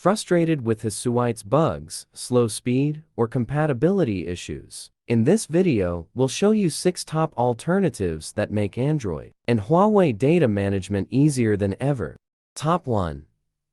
Frustrated with HiSuite's bugs, slow speed, or compatibility issues? In this video, we'll show you 6 top alternatives that make Android and Huawei data management easier than ever. Top 1.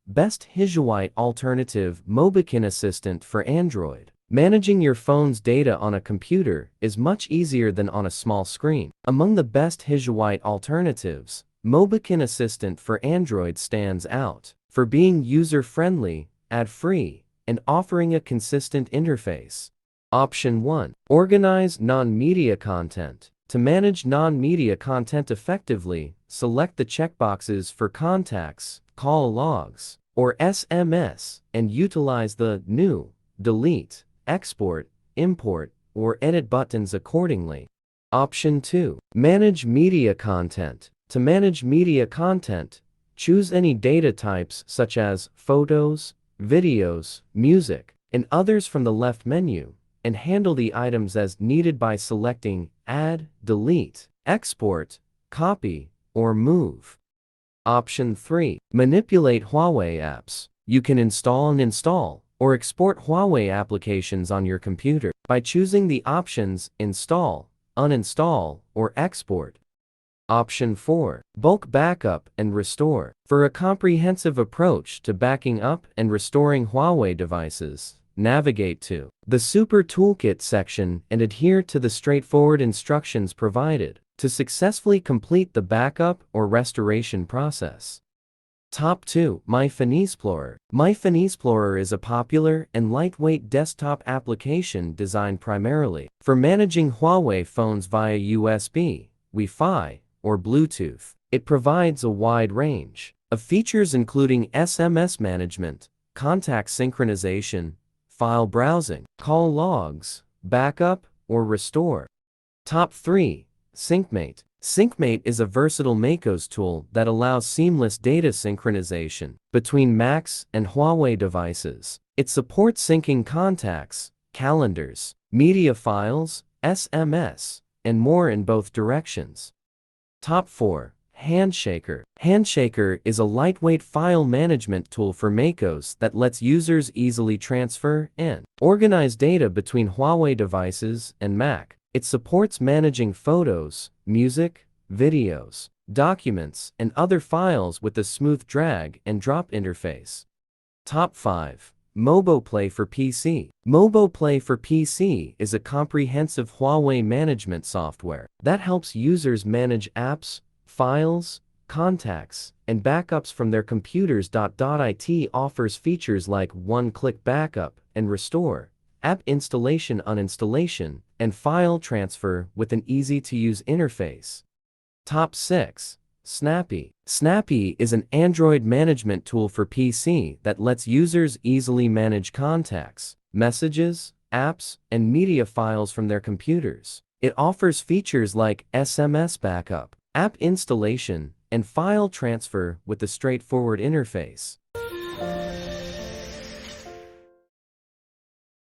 Best HiSuite alternative: MobiKin Assistant for Android. Managing your phone's data on a computer is much easier than on a small screen. Among the best HiSuite alternatives, MobiKin Assistant for Android stands out for being user-friendly, ad-free, and offering a consistent interface. Option 1. Organize non-media content. To manage non-media content effectively, select the checkboxes for contacts, call logs, or SMS, and utilize the New, Delete, Export, Import, or Edit buttons accordingly. Option 2. Manage media content. To manage media content, choose any data types such as photos, videos, music, and others from the left menu, and handle the items as needed by selecting Add, Delete, Export, Copy, or Move. Option 3. Manipulate Huawei apps. You can install or export Huawei applications on your computer by choosing the options Install, Uninstall, or Export. Option 4. Bulk backup and restore. For a comprehensive approach to backing up and restoring Huawei devices, navigate to the Super Toolkit section and adhere to the straightforward instructions provided to successfully complete the backup or restoration process. Top 2. MyPhoneExplorer. MyPhoneExplorer is a popular and lightweight desktop application designed primarily for managing Huawei phones via USB, Wi-Fi, or Bluetooth. It provides a wide range of features including SMS management, contact synchronization, file browsing, call logs, backup, or restore. Top 3. SyncMate. SyncMate is a versatile macOS tool that allows seamless data synchronization between Macs and Huawei devices. It supports syncing contacts, calendars, media files, SMS, and more in both directions. Top 4. HandShaker. HandShaker is a lightweight file management tool for macOS that lets users easily transfer and organize data between Huawei devices and Mac. It supports managing photos, music, videos, documents, and other files with a smooth drag and drop interface. Top 5. MoboPlay for PC. MoboPlay for PC is a comprehensive Huawei management software that helps users manage apps, files, contacts, and backups from their computers. It offers features like one-click backup and restore, app installation uninstallation, and file transfer with an easy-to-use interface. Top 6. SnapPea. SnapPea is an Android management tool for PC that lets users easily manage contacts, messages, apps, and media files from their computers. It offers features like SMS backup, app installation, and file transfer with a straightforward interface.